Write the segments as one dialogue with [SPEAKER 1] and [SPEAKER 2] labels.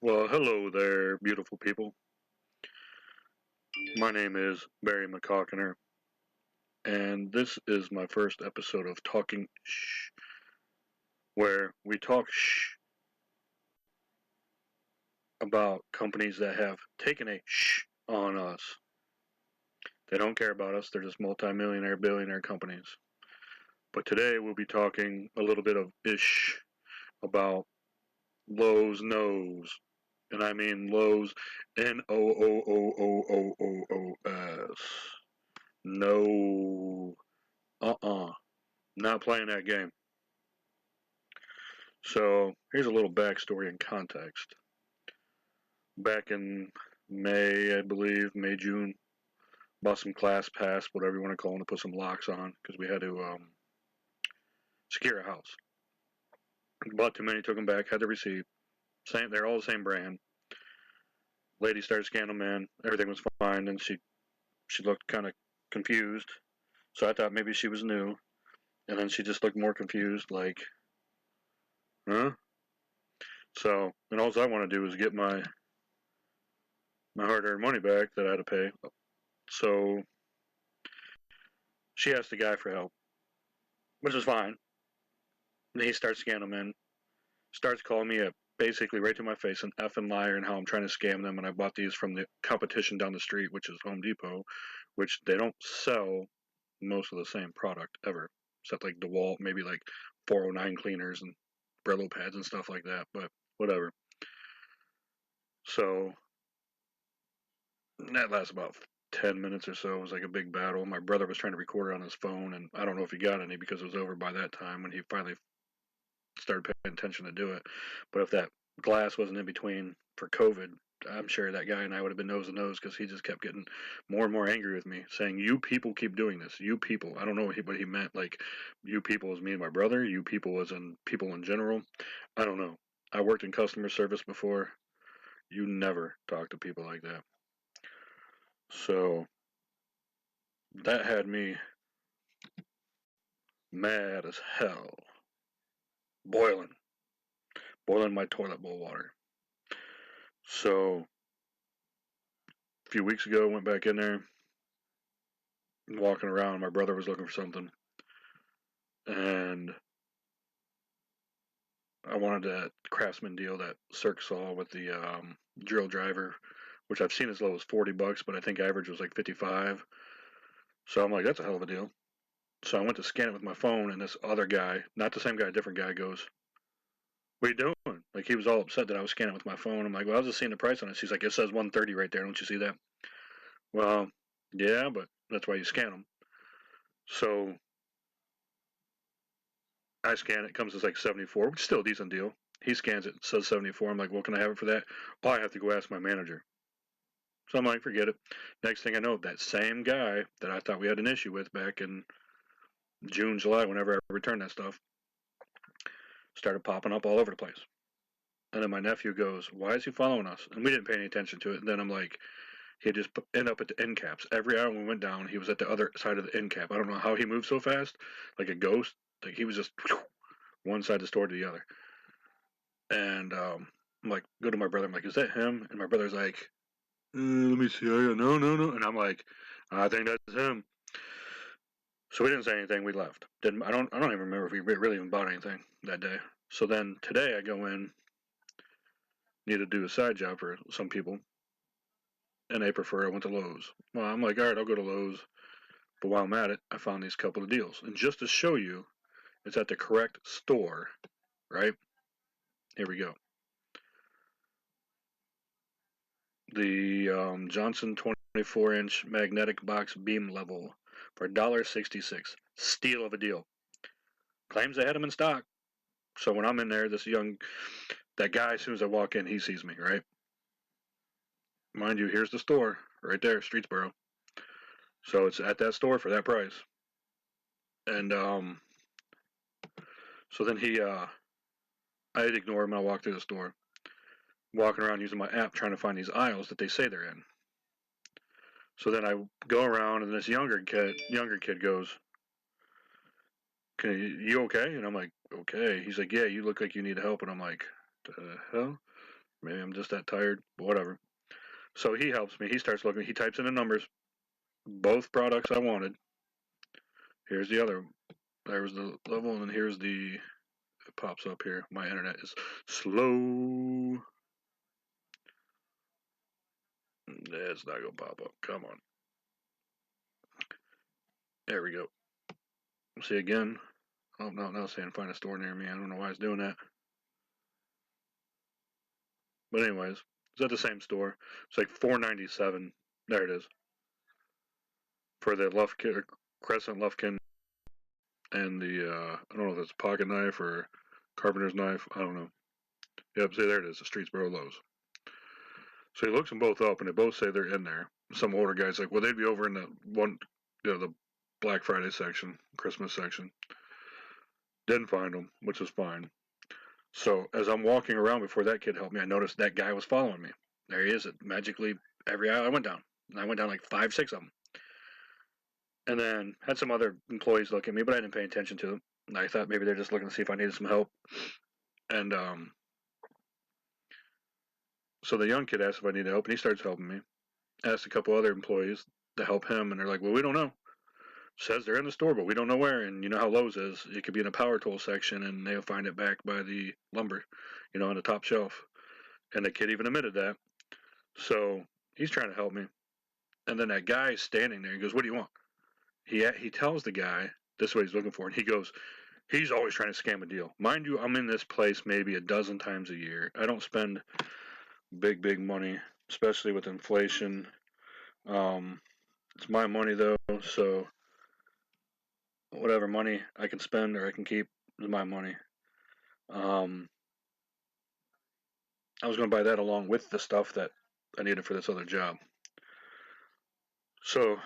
[SPEAKER 1] Well, hello there, beautiful people. My name is Barry McCockiner, and this is my first episode of Talking Shh, where we talk shh about companies that have taken a shh on us. They don't care about us, they're just multimillionaire, billionaire companies. But today we'll be talking a little bit of ish about Lowe's Nose. And I mean Lowe's Nooooos. No. Not playing that game. So here's a little backstory and context. Back in May, I believe, May, June, bought some class pass, whatever you want to call them, to put some locks on because we had to secure a house. Bought too many, took them back, had the receipt. Same, they're all the same brand. Lady started scanning them in, everything was fine, and she looked kind of confused. So I thought maybe she was new, and then she just looked more confused, like, huh? So, and all I want to do is get my hard-earned money back that I had to pay. So she asked the guy for help, which is fine. And he starts scamming them in, starts calling me a basically right to my face an effing liar and how I'm trying to scam them. And I bought these from the competition down the street, which is Home Depot, which they don't sell most of the same product ever, except like DeWalt, maybe like 409 cleaners and Brillo pads and stuff like that. But whatever. So that lasts about 10 minutes or so. It was like a big battle. My brother was trying to record it on his phone, and I don't know if he got any because it was over by that time when he finally started paying attention to do it. But if that glass wasn't in between for COVID, I'm sure that guy and I would have been nose to nose because he just kept getting more and more angry with me, saying, "You people keep doing this. You people." I don't know what he meant. Like, you people was me and my brother. You people was in people in general. I don't know. I worked in customer service before. You never talk to people like that. So that had me mad as hell, boiling, boiling my toilet bowl water. So a few weeks ago, I went back in there, walking around. My brother was looking for something, and I wanted that Craftsman deal that Cirque saw with the drill driver, which I've seen as low as $40, but I think average was like 55. So I'm like, that's a hell of a deal. So I went to scan it with my phone, and this other guy, not the same guy, a different guy, goes, "What are you doing?" Like, he was all upset that I was scanning with my phone. I'm like, "Well, I was just seeing the price on it." She's like, "It says 130 right there. Don't you see that?" Well, yeah, but that's why you scan them. So I scan it, comes as like 74, which is still a decent deal. He scans it, says 74. I'm like, "Well, can I have it for that?" "Oh, I have to go ask my manager." So I'm like, forget it. Next thing I know, that same guy that I thought we had an issue with back in June, July, whenever I returned that stuff, started popping up all over the place. And then my nephew goes, "Why is he following us?" And we didn't pay any attention to it. And then I'm like, he just end up at the end caps. Every hour we went down, he was at the other side of the end cap. I don't know how he moved so fast, like a ghost. Like, he was just one side of the store to the other. And I'm like, go to my brother. I'm like, "Is that him?" And my brother's like, let me see. No, no, no. And I'm like, "I think that's him." So we didn't say anything. We left. Didn't I don't even remember if we really even bought anything that day. So then today I go in, need to do a side job for some people, and they prefer I went to Lowe's. Well, I'm like, all right, I'll go to Lowe's. But while I'm at it, I found these couple of deals, and just to show you, it's at the correct store, right? Here we go. The Johnson 24-inch magnetic box beam level for $1.66. Steal of a deal. Claims they had them in stock. So when I'm in there, that guy, as soon as I walk in, he sees me, right? Mind you, here's the store right there, Streetsboro. So it's at that store for that price. And so then I'd ignore him and I walk through the store, walking around using my app trying to find these aisles that they say they're in. So then I go around and this younger kid goes, you okay?" And I'm like, "Okay." He's like, "Yeah, you look like you need help." And I'm like, "The hell?" Maybe I'm just that tired, but whatever. So he helps me. He starts looking. He types in the numbers. Both products I wanted. Here's the other. There was the level, and then here's the. It pops up here. My internet is slow. It's not gonna pop up. Come on. There we go. See again. Oh no, now it's saying find a store near me. I don't know why it's doing that. But anyways, it's at the same store. It's like $4.97. There it is for the Lufkin Crescent Lufkin and the I don't know if it's a pocket knife or carpenter's knife. I don't know. Yep, see there it is, the Streetsboro Lowe's. So he looks them both up, and they both say they're in there. Some older guy's like, well, they'd be over in the one, the Black Friday section, Christmas section. Didn't find them, which was fine. So as I'm walking around before that kid helped me, I noticed that guy was following me. There he is. It magically every aisle I went down. I went down like 5, 6 of them. And then had some other employees look at me, but I didn't pay attention to them. And I thought maybe they're just looking to see if I needed some help. And so the young kid asked if I needed help, and he starts helping me. Asked a couple other employees to help him, and they're like, well, we don't know. Says they're in the store, but we don't know where. And you know how Lowe's is. It could be in a power tool section, and they'll find it back by the lumber, on the top shelf. And the kid even admitted that. So he's trying to help me. And then that guy is standing there. He goes, what do you want? He tells the guy this is what he's looking for. And he goes, he's always trying to scam a deal. Mind you, I'm in this place maybe a dozen times a year. I don't spend big money, especially with inflation. It's my money though, so whatever money I can spend or I can keep is my money. Um, I was going to buy that along with the stuff that I needed for this other job. So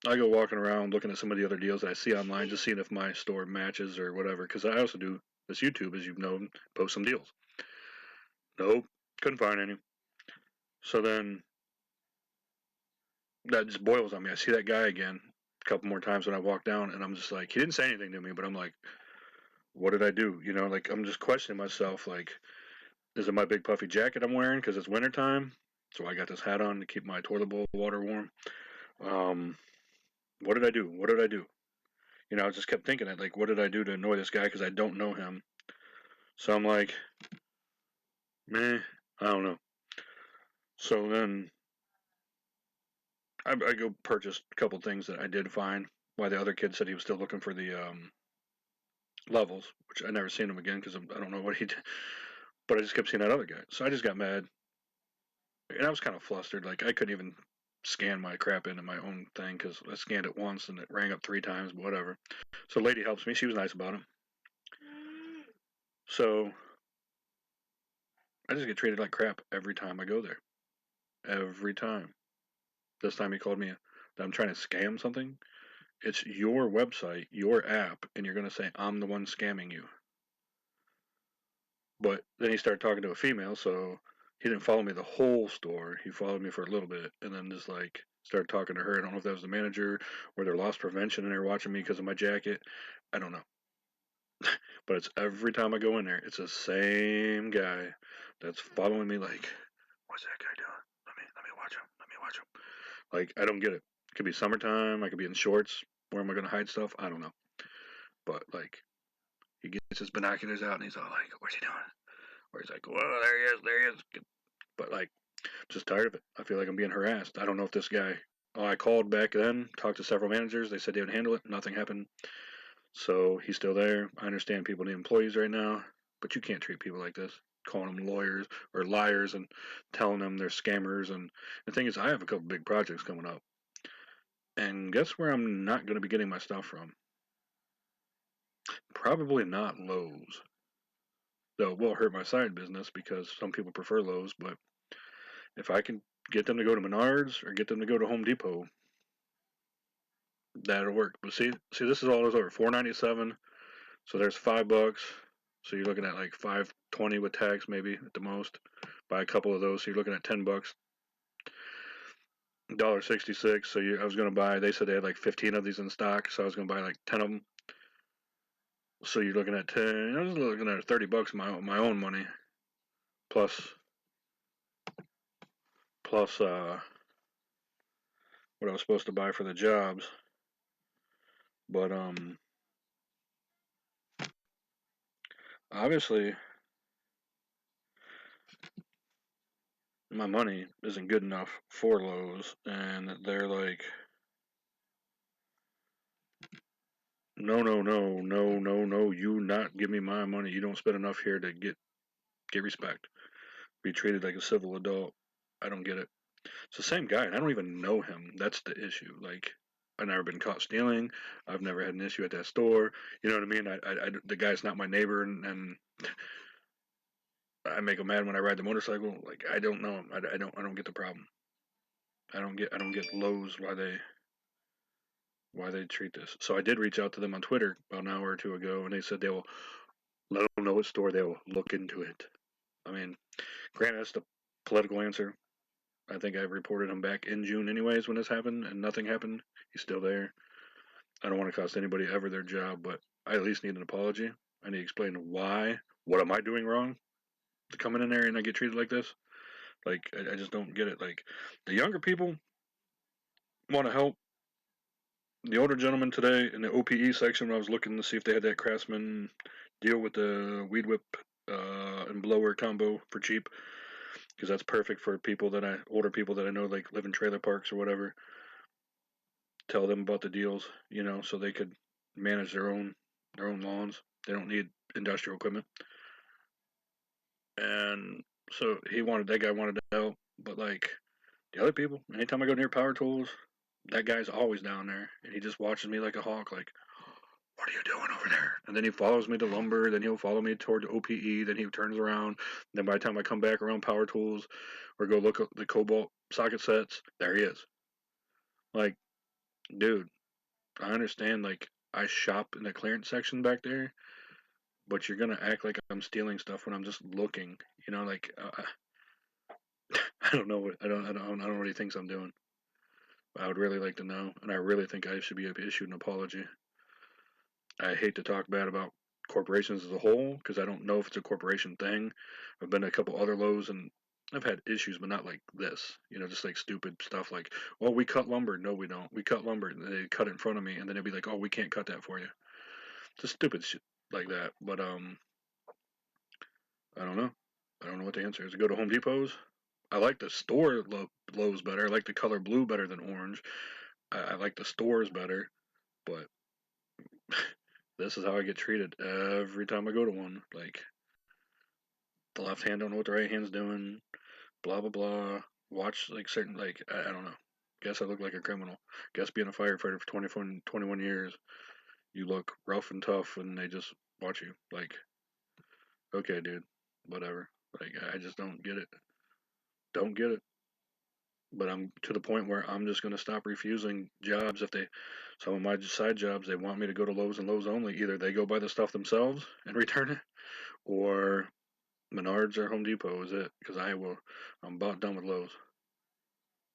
[SPEAKER 1] I go walking around looking at some of the other deals that I see online, just seeing if my store matches or whatever. Because I also do this YouTube, as you've known, post some deals. Nope, couldn't find any. So then that just boils on me. I see that guy again a couple more times when I walk down, and I'm just like, he didn't say anything to me, but I'm like, what did I do? Like I'm just questioning myself. Like, is it my big puffy jacket I'm wearing because it's wintertime? So I got this hat on to keep my toilet bowl water warm. Um, what did I do? What did I do? I just kept thinking it. Like, what did I do to annoy this guy? Because I don't know him. So I'm like, meh, I don't know. So then I go purchase a couple things that I did find. Why the other kid said he was still looking for the levels, which I never seen him again because I don't know what he did. But I just kept seeing that other guy. So I just got mad. And I was kind of flustered. Like, I couldn't even scan my crap into my own thing because I scanned it once and it rang up 3 times, but whatever. So the lady helps me. She was nice about it. So I just get treated like crap every time I go there. Every time. This time he called me that I'm trying to scam something. It's your website, your app, and you're going to say I'm the one scamming you. But then he started talking to a female, so he didn't follow me the whole store. He followed me for a little bit, and then just like started talking to her. I don't know if that was the manager or their loss prevention, and they're watching me because of my jacket. I don't know. But it's every time I go in there, it's the same guy that's following me. Like, what's that guy doing? Let me watch him. Let me watch him. Like, I don't get it. It could be summertime. I could be in shorts. Where am I going to hide stuff? I don't know. But like, he gets his binoculars out and he's all like, "What's he doing?" Or he's like, "Whoa, there he is, there he is." But like, just tired of it. I feel like I'm being harassed. I don't know if this guy. Oh, I called back then, talked to several managers. They said they would handle it. Nothing happened. So he's still there. I understand people need employees right now, but you can't treat people like this, calling them lawyers or liars and telling them they're scammers. And the thing is, I have a couple big projects coming up. And guess where I'm not going to be getting my stuff from? Probably not Lowe's. Though it will hurt my side business because some people prefer Lowe's, but if I can get them to go to Menards or get them to go to Home Depot, that'll work. But see, this is all those over $4.97. So there's $5. So you're looking at like $5.20 with tax, maybe at the most. Buy a couple of those, so you're looking at $10. $1.66. So I was gonna buy. They said they had like 15 of these in stock, so I was gonna buy like 10 of them. So you're looking at 10. I was looking at $30 my own money. plus plus what I was supposed to buy for the jobs. But obviously my money isn't good enough for Lowe's, and they're like, no, no, no, no, no, no, you not give me my money. You don't spend enough here to get respect. Be treated like a civil adult. I don't get it. It's the same guy, and I don't even know him. That's the issue. Like, I've never been caught stealing. I've never had an issue at that store. You know what I mean? The guy's not my neighbor, and I make him mad when I ride the motorcycle. Like, I don't know him. I don't get the problem. I don't get Lowe's why they treat this. So I did reach out to them on Twitter about an hour or two ago, and they said they will let them know what store they will look into it. I mean, granted, that's the political answer. I think I reported him back in June, anyways, when this happened, and nothing happened. He's still there. I don't want to cost anybody ever their job, but I at least need an apology. I need to explain why. What am I doing wrong to come in there and I get treated like this? Like, I just don't get it. Like, the younger people want to help. The older gentleman today in the OPE section, when I was looking to see if they had that Craftsman deal with the weed whip and blower combo for cheap, because that's perfect for older people that I know, like live in trailer parks or whatever. Tell them about the deals, so they could manage their own lawns. They don't need industrial equipment. And so that guy wanted to help, but like the other people, anytime I go near power tools, that guy's always down there, and he just watches me like a hawk, like, what are you doing over there? And then he follows me to lumber, then he'll follow me toward the OPE, then he turns around. Then by the time I come back around power tools or go look at the Cobalt socket sets, there he is. Like, dude, I understand, like, I shop in the clearance section back there, but you're gonna act like I'm stealing stuff when I'm just looking. Like, I don't know what I don't know what he thinks I'm doing. I would really like to know, and I really think I should be issued an apology. I hate to talk bad about corporations as a whole because I don't know if it's a corporation thing. I've been to a couple other Lowe's and I've had issues, but not like this. Just like stupid stuff like, well, we cut lumber. No, we don't. We cut lumber. And they cut it in front of me, and then they'd be like, oh, we can't cut that for you. Just stupid shit like that. But I don't know. I don't know what the answer is. Go to Home Depot's. I like the store Lowe's better. I like the color blue better than orange. I like the stores better, but this is how I get treated every time I go to one. Like, the left hand don't know what the right hand's doing. Blah blah blah. Watch like certain I don't know. Guess I look like a criminal. Guess being a firefighter for 21 years, you look rough and tough, and they just watch you. Like, okay, dude, whatever. Like, I just don't get it. Don't get it. But I'm to the point where I'm just gonna stop refusing jobs if some of my side jobs, they want me to go to Lowe's and Lowe's only. Either they go buy the stuff themselves and return it, or Menards or Home Depot is it. Because I'm about done with Lowe's.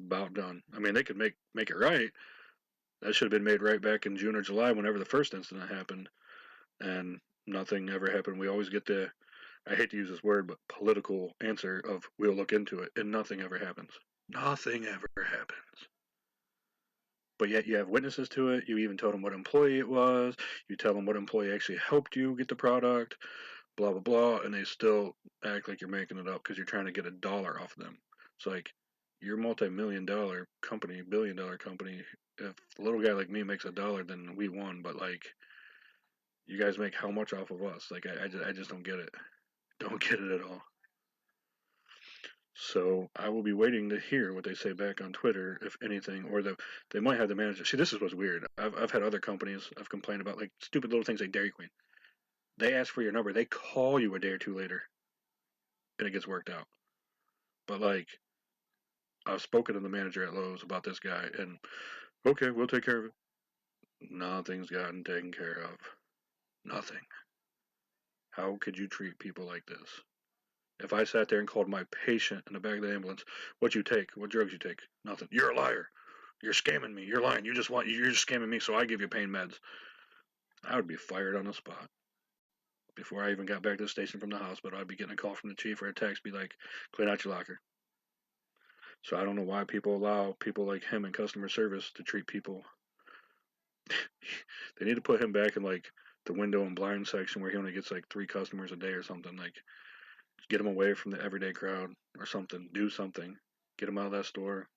[SPEAKER 1] About done. I mean, they could make it right. That should have been made right back in June or July, whenever the first incident happened, and nothing ever happened. We always get the, I hate to use this word, but political answer of we'll look into it, and nothing ever happens. Nothing ever happens. But yet you have witnesses to it. You even told them what employee it was. You tell them what employee actually helped you get the product. Blah blah blah, and they still act like you're making it up because you're trying to get $1 off of them. It's like, you're a multi-million-dollar company, billion-dollar company. If a little guy like me makes $1, then we won. But like, you guys make how much off of us? Like, I just don't get it. Don't get it at all. So I will be waiting to hear what they say back on Twitter, if anything, or they might have the manager. See, this is what's weird. I've had other companies I've complained about, like stupid little things like Dairy Queen. They ask for your number, they call you a day or two later, and it gets worked out. But like, I've spoken to the manager at Lowe's about this guy, and okay, we'll take care of it. Nothing's gotten taken care of. Nothing. How could you treat people like this? If I sat there and called my patient in the back of the ambulance, what you take? What drugs you take? Nothing. You're a liar. You're scamming me. You're lying. You're just scamming me, so I give you pain meds. I would be fired on the spot. before I even got back to the station from the hospital, I'd be getting a call from the chief or a text, be like, clean out your locker. So I don't know why people allow people like him in customer service to treat people. They need to put him back in like the window and blind section where he only gets like 3 customers a day or something. Like get him away from the everyday crowd or something. Do something. Get him out of that store.